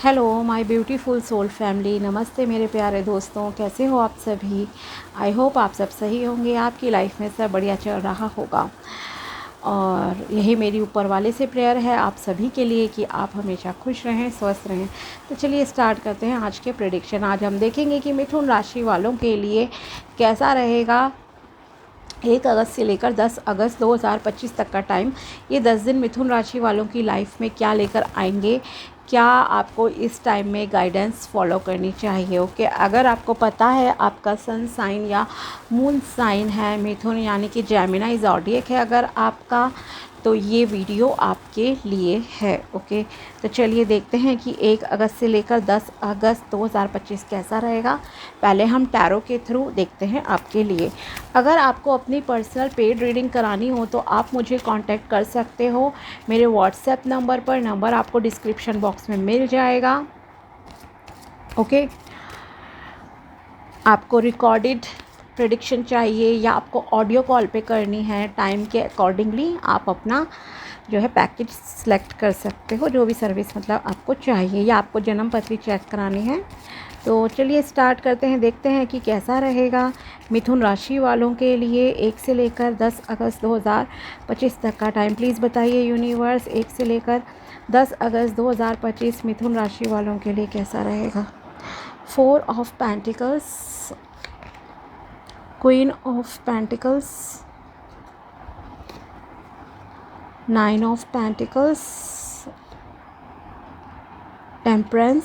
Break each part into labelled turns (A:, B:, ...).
A: Hello my beautiful soul family, नमस्ते मेरे प्यारे दोस्तों, कैसे हो आप सभी। आई होप आप सब सही होंगे, आपकी लाइफ में सब बढ़िया चल रहा होगा। और यही मेरी ऊपर वाले से प्रेयर है आप सभी के लिए कि आप हमेशा खुश रहें, स्वस्थ रहें। तो चलिए स्टार्ट करते हैं आज के प्रेडिक्शन। आज हम देखेंगे कि मिथुन राशि वालों के लिए कैसा रहेगा 1 अगस्त से लेकर 10 अगस्त 2025 तक का टाइम। ये 10 दिन मिथुन राशि वालों की लाइफ में क्या लेकर आएंगे, क्या आपको इस टाइम में गाइडेंस फॉलो करनी चाहिए। ओके, अगर आपको पता है आपका सन साइन या मून साइन है मिथुन यानी कि जेमिनी ज़ोडिएक है अगर आपका, तो ये वीडियो आपके लिए है। ओके, तो चलिए देखते हैं कि 1 अगस्त से लेकर 10 अगस्त 2025 कैसा रहेगा। पहले हम टैरो के थ्रू देखते हैं आपके लिए। अगर आपको अपनी पर्सनल पेड रीडिंग करानी हो तो आप मुझे कांटेक्ट कर सकते हो मेरे व्हाट्सएप नंबर पर। नंबर आपको डिस्क्रिप्शन बॉक्स में मिल जाएगा। ओके, आपको रिकॉर्डेड प्रेडिक्शन चाहिए या आपको ऑडियो कॉल पे करनी है, टाइम के अकॉर्डिंगली आप अपना जो है पैकेज सेलेक्ट कर सकते हो, जो भी सर्विस मतलब आपको चाहिए, या आपको जन्म पत्री चेक करानी है। तो चलिए स्टार्ट करते हैं, देखते हैं कि कैसा रहेगा मिथुन राशि वालों के लिए 1 से लेकर 10 अगस्त 2025 तक का टाइम। प्लीज़ बताइए यूनिवर्स, 1 से लेकर 10 अगस्त 2025 मिथुन राशि वालों के लिए कैसा रहेगा। 4 of pentacles, queen of pentacles, 9 of pentacles, temperance,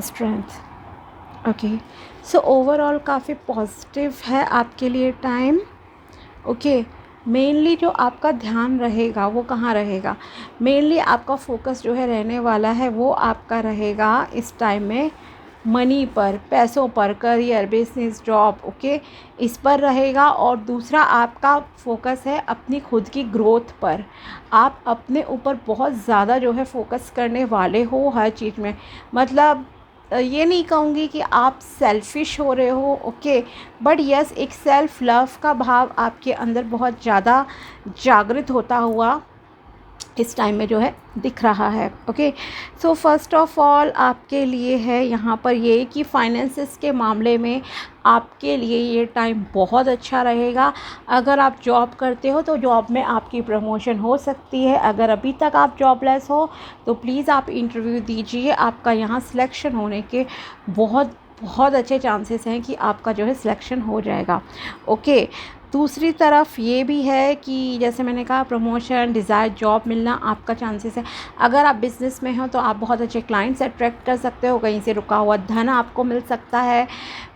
A: strength. Okay, so overall काफ़ी पॉजिटिव है आपके लिए टाइम। ओके, मेनली जो आपका ध्यान रहेगा वो कहाँ रहेगा, मेनली आपका फोकस जो है रहने वाला है वो आपका रहेगा इस टाइम में मनी पर, पैसों पर, करियर, बिजनेस, जॉब। ओके, इस पर रहेगा। और दूसरा आपका फोकस है अपनी खुद की ग्रोथ पर। आप अपने ऊपर बहुत ज़्यादा जो है फोकस करने वाले हो हर चीज़ में। मतलब ये नहीं कहूँगी कि आप सेल्फिश हो रहे हो, ओके, बट यस एक सेल्फ लव का भाव आपके अंदर बहुत ज़्यादा जागृत होता हुआ इस टाइम में जो है दिख रहा है। Okay, so first of all आपके लिए है यहाँ पर ये कि फाइनेंसेस के मामले में आपके लिए ये टाइम बहुत अच्छा रहेगा। अगर आप जॉब करते हो तो जॉब में आपकी प्रमोशन हो सकती है। अगर अभी तक आप जॉबलेस हो तो प्लीज़ आप इंटरव्यू दीजिए, आपका यहाँ सिलेक्शन होने के बहुत बहुत अच्छे चांसेस हैं कि आपका जो है सिलेक्शन हो जाएगा। ओके, दूसरी तरफ ये भी है कि जैसे मैंने कहा प्रमोशन, डिज़ायर जॉब मिलना आपका चांसेस है। अगर आप बिज़नेस में हो तो आप बहुत अच्छे क्लाइंट्स अट्रैक्ट कर सकते हो, कहीं से रुका हुआ धन आपको मिल सकता है,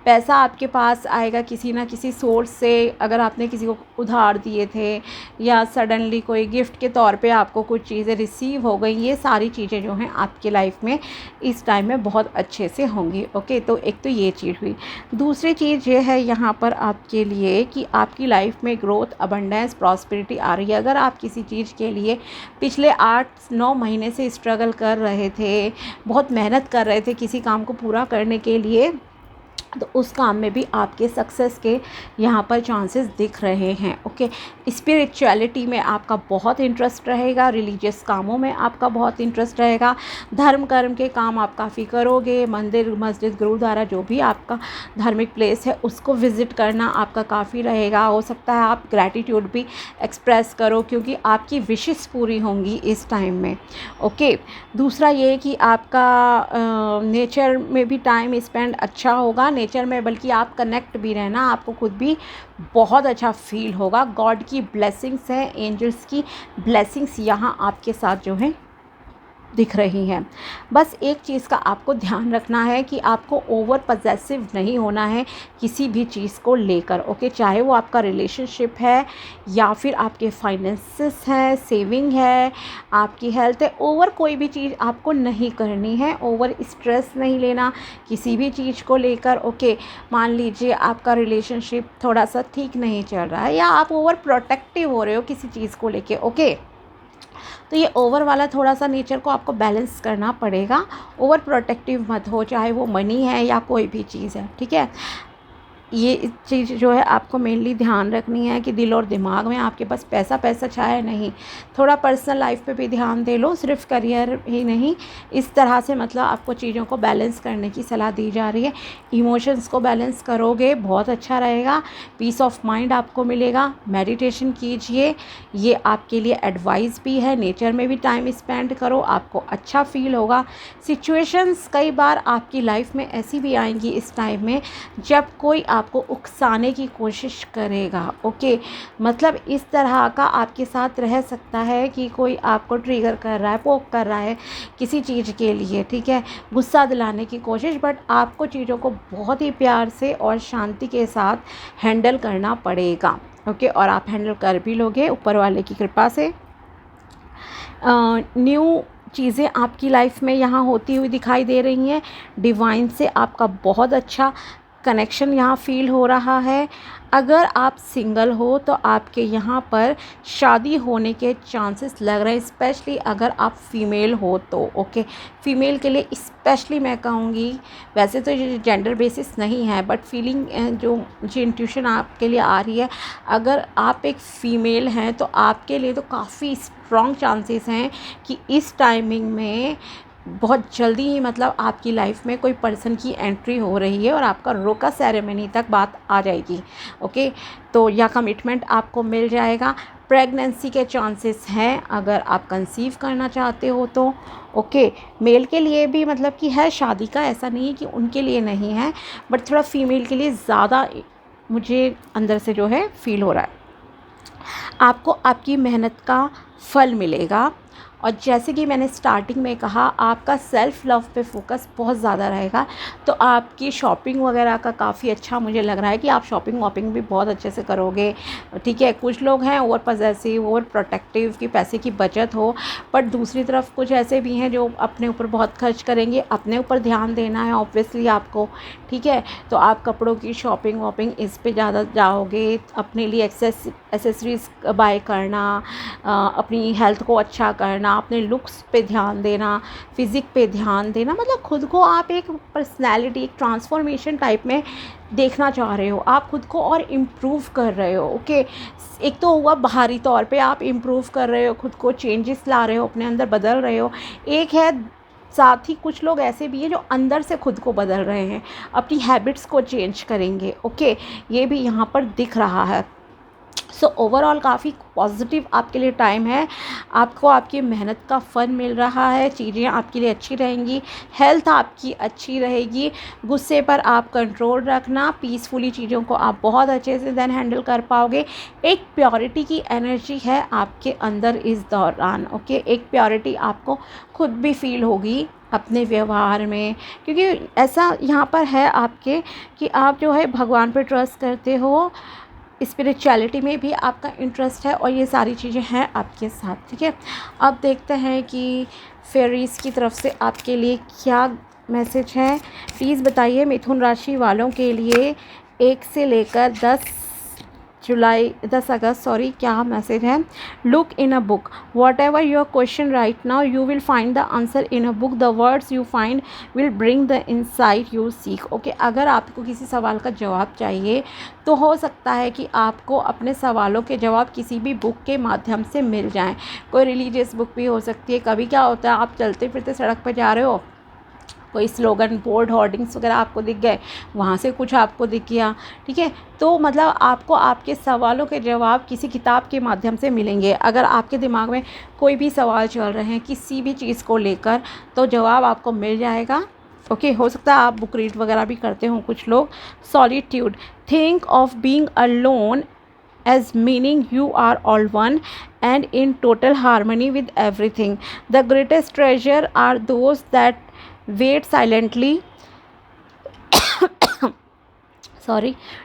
A: पैसा आपके पास आएगा किसी ना किसी सोर्स से। अगर आपने किसी को उधार दिए थे या सडनली कोई गिफ्ट के तौर पे आपको कुछ चीज़ें रिसीव हो गई, ये सारी चीज़ें जो हैं आपके लाइफ में इस टाइम में बहुत अच्छे से होंगी। ओके, तो एक तो ये चीज़ हुई। दूसरी चीज़ ये है यहाँ पर आपके लिए कि आपकी लाइफ में ग्रोथ, अबंडेंस, प्रॉस्पेरिटी आ रही है। अगर आप किसी चीज़ के लिए पिछले 8-9 महीने से स्ट्रगल कर रहे थे, बहुत मेहनत कर रहे थे किसी काम को पूरा करने के लिए, तो उस काम में भी आपके सक्सेस के यहाँ पर चांसेस दिख रहे हैं। ओके, स्पिरिचुअलिटी में आपका बहुत इंटरेस्ट रहेगा, रिलीजियस कामों में आपका बहुत इंटरेस्ट रहेगा, धर्म कर्म के काम आप काफ़ी करोगे, मंदिर, मस्जिद, गुरुद्वारा, जो भी आपका धार्मिक प्लेस है उसको विज़िट करना आपका काफ़ी रहेगा। हो सकता है आप ग्रैटिट्यूड भी एक्सप्रेस करो क्योंकि आपकी विशेस पूरी होंगी इस टाइम में। ओके, दूसरा ये कि आपका नेचर में भी टाइम स्पेंड अच्छा होगा, नेचर में बल्कि आप कनेक्ट भी रहना, आपको खुद भी बहुत अच्छा फील होगा। गॉड की ब्लेसिंग्स है, एंजल्स की ब्लेसिंग्स यहाँ आपके साथ जो है दिख रही हैं। बस एक चीज़ का आपको ध्यान रखना है कि आपको ओवर पजेसिव नहीं होना है किसी भी चीज़ को लेकर। ओके, चाहे वो आपका रिलेशनशिप है या फिर आपके फाइनेंसेस हैं, सेविंग है, आपकी हेल्थ है, ओवर कोई भी चीज़ आपको नहीं करनी है। ओवर स्ट्रेस नहीं लेना किसी भी चीज़ को लेकर। ओके, मान लीजिए आपका रिलेशनशिप थोड़ा सा ठीक नहीं चल रहा है या आप ओवर प्रोटेक्टिव हो रहे हो किसी चीज़ को लेके, ओके, तो ये ओवर वाला थोड़ा सा नेचर को आपको बैलेंस करना पड़ेगा। ओवर प्रोटेक्टिव मत हो, चाहे वो मनी है या कोई भी चीज़ है, ठीक है। ये चीज़ जो है आपको मेनली ध्यान रखनी है कि दिल और दिमाग में आपके पास पैसा पैसा छाया नहीं, थोड़ा पर्सनल लाइफ पे भी ध्यान दे लो, सिर्फ करियर ही नहीं। इस तरह से मतलब आपको चीज़ों को बैलेंस करने की सलाह दी जा रही है। इमोशंस को बैलेंस करोगे बहुत अच्छा रहेगा, पीस ऑफ माइंड आपको मिलेगा। मेडिटेशन कीजिए, ये आपके लिए एडवाइस भी है। नेचर में भी टाइम स्पेंड करो, आपको अच्छा फील होगा। सिचुएशंस कई बार आपकी लाइफ में ऐसी भी आएंगी इस टाइम में जब कोई आपको उकसाने की कोशिश करेगा। ओके, मतलब इस तरह का आपके साथ रह सकता है कि कोई आपको ट्रिगर कर रहा है, पोक कर रहा है किसी चीज़ के लिए, ठीक है, गुस्सा दिलाने की कोशिश। बट आपको चीज़ों को बहुत ही प्यार से और शांति के साथ हैंडल करना पड़ेगा। ओके, और आप हैंडल कर भी लोगे ऊपर वाले की कृपा से। न्यू चीज़ें आपकी लाइफ में यहाँ होती हुई दिखाई दे रही हैं। डिवाइन से आपका बहुत अच्छा कनेक्शन यहाँ फील हो रहा है। अगर आप सिंगल हो तो आपके यहाँ पर शादी होने के चांसेस लग रहे हैं, स्पेशली अगर आप फीमेल हो तो। ओके, फीमेल के लिए स्पेशली मैं कहूँगी, वैसे तो ये जेंडर बेसिस नहीं है, बट फीलिंग जो मुझे इंट्यूशन आपके लिए आ रही है, अगर आप एक फ़ीमेल हैं तो आपके लिए तो काफ़ी स्ट्रॉन्ग चांसेस हैं कि इस टाइमिंग में बहुत जल्दी ही मतलब आपकी लाइफ में कोई पर्सन की एंट्री हो रही है और आपका रोका सेरेमनी तक बात आ जाएगी। ओके, तो या कमिटमेंट आपको मिल जाएगा। प्रेगनेंसी के चांसेस हैं अगर आप कंसीव करना चाहते हो तो। ओके, मेल के लिए भी मतलब कि है शादी का, ऐसा नहीं है कि उनके लिए नहीं है, बट थोड़ा फीमेल के लिए ज़्यादा मुझे अंदर से जो है फील हो रहा है। आपको आपकी मेहनत का फल मिलेगा। और जैसे कि मैंने स्टार्टिंग में कहा, आपका सेल्फ़ लव पे फोकस बहुत ज़्यादा रहेगा, तो आपकी शॉपिंग वगैरह का काफ़ी अच्छा मुझे लग रहा है कि आप शॉपिंग वॉपिंग भी बहुत अच्छे से करोगे। ठीक है, कुछ लोग हैं ओवर पॉसेसिव, ओवर प्रोटेक्टिव कि पैसे की बचत हो, बट दूसरी तरफ कुछ ऐसे भी हैं जो अपने ऊपर बहुत खर्च करेंगे। अपने ऊपर ध्यान देना है ऑब्वियसली आपको, ठीक है, तो आप कपड़ों की शॉपिंग वॉपिंग इस पे ज़्यादा जाओगे। अपने लिए एक्सेसरीज़ बाय करना, अपनी हेल्थ को अच्छा करना, अपने लुक्स पे ध्यान देना, फिज़िक पे ध्यान देना, मतलब खुद को आप एक पर्सनैलिटी, एक ट्रांसफॉर्मेशन टाइप में देखना चाह रहे हो। आप खुद को और इम्प्रूव कर रहे हो। ओके, एक तो हुआ बाहरी तौर पे आप इम्प्रूव कर रहे हो, खुद को चेंजेस ला रहे हो, अपने अंदर बदल रहे हो। एक है साथ ही कुछ लोग ऐसे भी हैं जो अंदर से खुद को बदल रहे हैं, अपनी हैबिट्स को चेंज करेंगे। ओके, ये भी यहाँ पर दिख रहा है। सो ओवरऑल काफ़ी पॉजिटिव आपके लिए टाइम है। आपको आपकी मेहनत का फल मिल रहा है, चीज़ें आपके लिए अच्छी रहेंगी, हेल्थ आपकी अच्छी रहेगी। गुस्से पर आप कंट्रोल रखना, पीसफुली चीज़ों को आप बहुत अच्छे से देन हैंडल कर पाओगे। एक प्योरिटी की एनर्जी है आपके अंदर इस दौरान। ओके, एक प्योरिटी आपको खुद भी फील होगी अपने व्यवहार में, क्योंकि ऐसा यहाँ पर है आपके कि आप जो है भगवान पर ट्रस्ट करते हो, स्पिरिचुअलिटी में भी आपका इंटरेस्ट है, और ये सारी चीज़ें हैं आपके साथ। ठीक है, अब देखते हैं कि फेरीज़ की तरफ से आपके लिए क्या मैसेज है। प्लीज़ बताइए मिथुन राशि वालों के लिए 1 से लेकर 10 अगस्त क्या मैसेज है। Look in a book, what ever your question right now you will find the answer in a book, the words you find will bring the insight you seek. Okay, अगर आपको किसी सवाल का जवाब चाहिए तो हो सकता है कि आपको अपने सवालों के जवाब किसी भी बुक के माध्यम से मिल जाएं। कोई रिलीजियस बुक भी हो सकती है। कभी क्या होता है, आप चलते फिरते सड़क पर जा रहे हो, कोई स्लोगन बोर्ड होर्डिंग्स वगैरह आपको दिख गए, वहाँ से कुछ आपको दिख गया, ठीक है, तो मतलब आपको आपके सवालों के जवाब किसी किताब के माध्यम से मिलेंगे। अगर आपके दिमाग में कोई भी सवाल चल रहे हैं किसी भी चीज़ को लेकर, तो जवाब आपको मिल जाएगा। ओके, हो सकता है आप बुक रीड वगैरह भी करते हो कुछ लोग। Solitude, think of being alone as meaning you are all one and in total harmony with everything. The greatest treasure are those that wait silently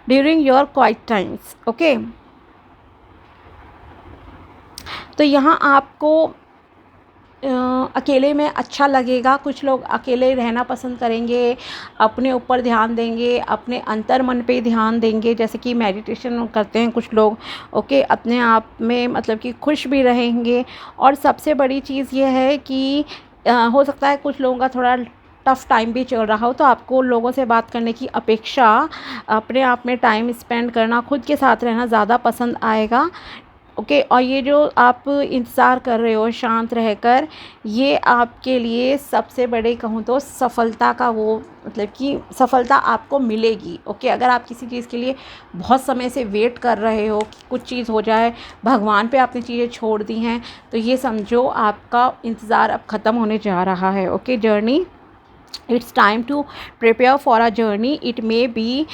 A: during your quiet times. Okay, तो यहाँ आपको अकेले में अच्छा लगेगा। कुछ लोग अकेले रहना पसंद करेंगे, अपने ऊपर ध्यान देंगे, अपने अंतर मन पे ध्यान देंगे, जैसे कि मेडिटेशन करते हैं कुछ लोग। ओके, अपने आप में मतलब कि खुश भी रहेंगे। और सबसे बड़ी चीज़ ये है कि हो सकता है कुछ लोगों का थोड़ा टफ़ टाइम भी चल रहा हो तो आपको लोगों से बात करने की अपेक्षा अपने आप में टाइम स्पेंड करना, खुद के साथ रहना ज़्यादा पसंद आएगा। ओके, और ये जो आप इंतज़ार कर रहे हो शांत रहकर, ये आपके लिए सबसे बड़े कहूँ तो सफलता का वो मतलब कि सफलता आपको मिलेगी। ओके, अगर आप किसी चीज़ के लिए बहुत समय से वेट कर रहे हो कि कुछ चीज़ हो जाए, भगवान पे आपने चीज़ें छोड़ दी हैं, तो ये समझो आपका इंतज़ार अब ख़त्म होने जा रहा है। Okay, journey, it's time to prepare for a journey. It may be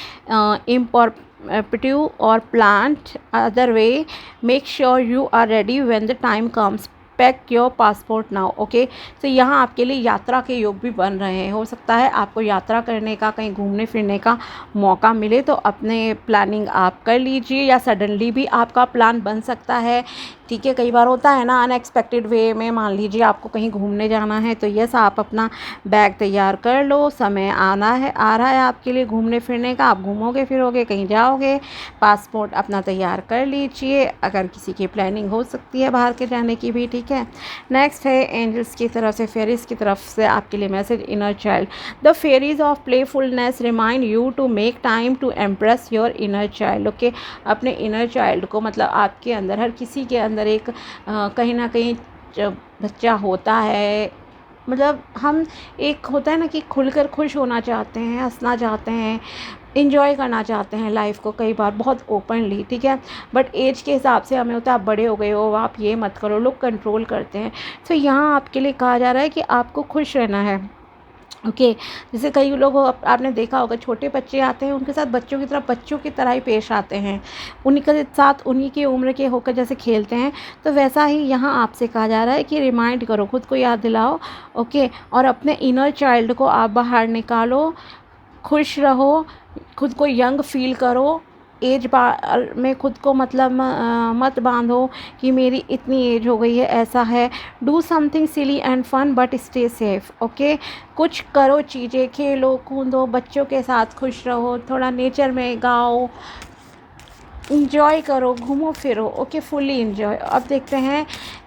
A: imperative or planned other way. Make sure you are ready when the time comes. Pack your passport now. Okay, तो यहाँ आपके लिए यात्रा के योग भी बन रहे हैं। हो सकता है आपको यात्रा करने का, कहीं घूमने फिरने का मौका मिले, तो अपने प्लानिंग आप कर लीजिए, या सडनली भी आपका प्लान बन सकता है। ठीक है, कई बार होता है ना अनएक्सपेक्टेड वे में, मान लीजिए आपको कहीं घूमने जाना है, तो यस आप अपना बैग तैयार कर लो, समय आ रहा है आपके लिए घूमने फिरने का, आप घूमोगे फिरोगे कहीं जाओगे, पासपोर्ट अपना तैयार कर लीजिए अगर किसी की प्लानिंग हो सकती है बाहर के जाने की भी। ठीक है, नेक्स्ट है एंजल्स की तरफ से, फेरीज की तरफ से आपके लिए message, inner child. The fairies of playfulness remind you to make time to embrace your inner child. Okay, अपने इनर चाइल्ड को, मतलब आपके अंदर, हर किसी के अंदर एक कहीं ना कहीं जब बच्चा होता है, मतलब हम एक होता है ना कि खुलकर खुश होना चाहते हैं, हंसना चाहते हैं, इन्जॉय करना चाहते हैं लाइफ को, कई बार बहुत ओपनली। ठीक है, बट एज के हिसाब से हमें होता है आप बड़े हो गए हो, आप ये मत करो, लोग कंट्रोल करते हैं। तो यहाँ आपके लिए कहा जा रहा है कि आपको खुश रहना है। ओके, जैसे कई लोग आपने देखा होगा, छोटे बच्चे आते हैं, उनके साथ बच्चों की तरह ही पेश आते हैं, उन्हीं के साथ उन्हीं की उम्र के होकर जैसे खेलते हैं, तो वैसा ही यहाँ आपसे कहा जा रहा है कि रिमाइंड करो, खुद को याद दिलाओ। ओके, और अपने इनर चाइल्ड को आप बाहर निकालो, खुश रहो, खुद को यंग फील करो। एज में खुद को मतलब मत बांधो कि मेरी इतनी एज हो गई है, ऐसा है। Do something silly and fun but stay safe. Okay, कुछ करो, चीज़ें खेलो कूदो, बच्चों के साथ खुश रहो, थोड़ा नेचर में गाओ, इंजॉय करो, घूमो फिरो। Okay, fully enjoy. अब देखते हैं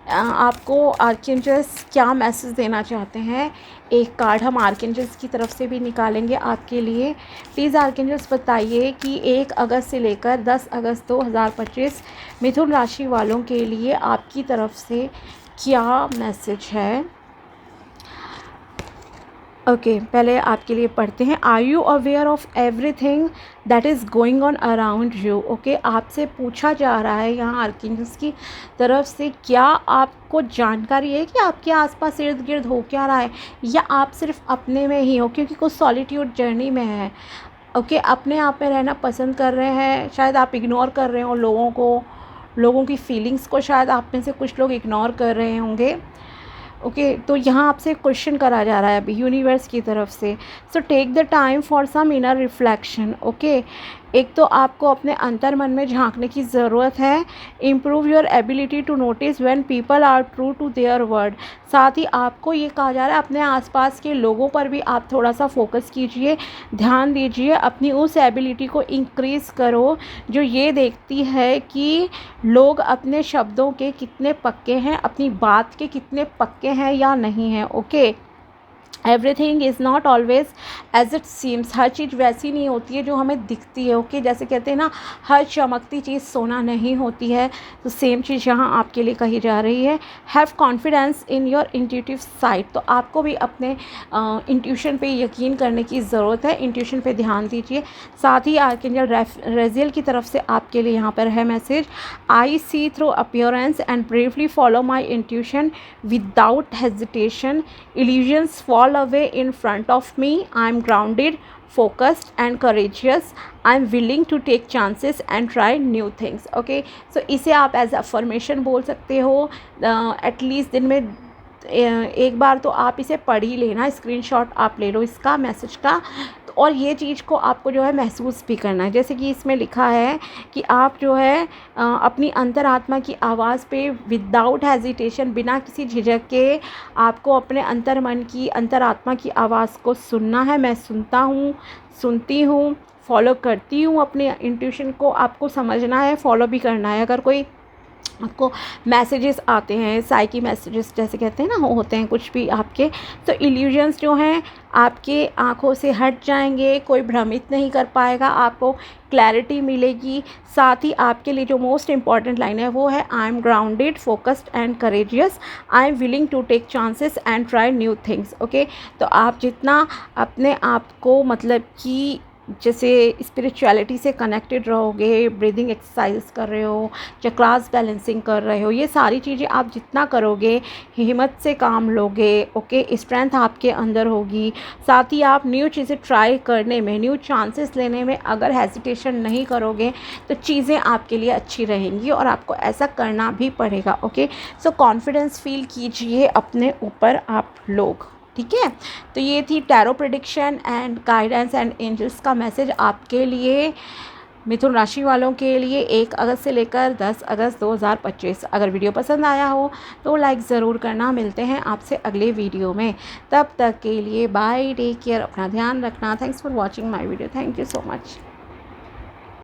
A: आपको आर्कएंजल्स क्या मैसेज देना चाहते हैं। एक कार्ड हम आर्कएंजल्स की तरफ से भी निकालेंगे आपके लिए। प्लीज़ आर्कएंजल्स बताइए कि 1 अगस्त से लेकर 10 अगस्त 2025 मिथुन राशि वालों के लिए आपकी तरफ से क्या मैसेज है। ओके, पहले आपके लिए पढ़ते हैं। Are you aware of everything that is going on around you. Okay, आपसे पूछा जा रहा है यहाँ आर्कएंजल्स की तरफ से, क्या आपको जानकारी है कि आपके आसपास इर्द गिर्द हो क्या रहा है, या आप सिर्फ अपने में ही हो, क्योंकि कुछ सॉलिट्यूड जर्नी में है। ओके, अपने आप में रहना पसंद कर रहे हैं, शायद आप इग्नोर कर रहे हो लोगों को, लोगों की फीलिंग्स को शायद आप में से कुछ लोग इग्नोर कर रहे होंगे। ओके, तो यहाँ आपसे क्वेश्चन करा जा रहा है अभी यूनिवर्स की तरफ से। So take the time for some inner reflection. Okay, एक तो आपको अपने अंतर मन में झांकने की ज़रूरत है। Improve your ability to notice when people are true to their word. साथ ही आपको ये कहा जा रहा है अपने आसपास के लोगों पर भी आप थोड़ा सा फोकस कीजिए, ध्यान दीजिए, अपनी उस एबिलिटी को इंक्रीज़ करो जो ये देखती है कि लोग अपने शब्दों के कितने पक्के हैं, अपनी बात के कितने पक्के हैं या नहीं हैं। Okay, everything is not always as it seems. हर चीज़ वैसी नहीं होती है जो हमें दिखती है। ओके, जैसे कहते हैं ना, हर चमकती चीज़ सोना नहीं होती है, तो सेम चीज़ यहाँ आपके लिए कही जा रही है। Have confidence in your intuitive side. तो आपको भी अपने इंट्यूशन पे यकीन करने की ज़रूरत है, इंट्यूशन पे ध्यान दीजिए। साथ ही आर्कएंजल रेजियल की तरफ से आपके लिए यहाँ पर है message, I see through appearance and bravely follow my intuition without hesitation. Illusions fall away in front of me. I am grounded, focused and courageous. I am willing to take chances and try new things. Okay, so इसे आप as affirmation बोल सकते हो। At least दिन में एक बार तो आप इसे पढ़ ही लेना, स्क्रीनशॉट आप ले लो इसका, मैसेज का। और ये चीज़ को आपको जो है महसूस भी करना है, जैसे कि इसमें लिखा है कि आप जो है अपनी अंतरात्मा की आवाज़ पे विदाउट हेजिटेशन, बिना किसी झिझक के आपको अपने अंतर मन की, अंतरात्मा की आवाज़ को सुनना है। मैं सुनता हूँ, सुनती हूँ, फॉलो करती हूँ, अपने इंट्यूशन को आपको समझना है, फॉलो भी करना है। अगर कोई आपको मैसेजेस आते हैं, साइकी मैसेजेस जैसे कहते हैं ना, वो होते हैं कुछ भी आपके। तो इल्यूजन्स जो हैं आपके आँखों से हट जाएंगे, कोई भ्रमित नहीं कर पाएगा, आपको क्लैरिटी मिलेगी। साथ ही आपके लिए जो मोस्ट इम्पॉर्टेंट लाइन है वो है, I am grounded, focused and courageous, I am willing to take chances and try new things. Okay, तो आप जितना अपने आप को मतलब कि जैसे स्पिरिचुअलिटी से कनेक्टेड रहोगे, ब्रीदिंग एक्सरसाइज कर रहे हो, चक्रास बैलेंसिंग कर रहे हो, ये सारी चीज़ें आप जितना करोगे, हिम्मत से काम लोगे, ओके, स्ट्रेंथ आपके अंदर होगी। साथ ही आप न्यू चीज़ें ट्राई करने में, न्यू चांसेस लेने में अगर हेजिटेशन नहीं करोगे तो चीज़ें आपके लिए अच्छी रहेंगी और आपको ऐसा करना भी पड़ेगा। ओके, सो कॉन्फिडेंस फील कीजिए अपने ऊपर आप लोग, ठीक है। तो ये थी tarot prediction and guidance and angels का मैसेज आपके लिए, मिथुन राशि वालों के लिए 1 अगस्त से लेकर 10 अगस्त 2025। अगर वीडियो पसंद आया हो तो लाइक ज़रूर करना। मिलते हैं आपसे अगले वीडियो में, तब तक के लिए बाय, टेक केयर, अपना ध्यान रखना। Thanks for watching my video, thank you so much.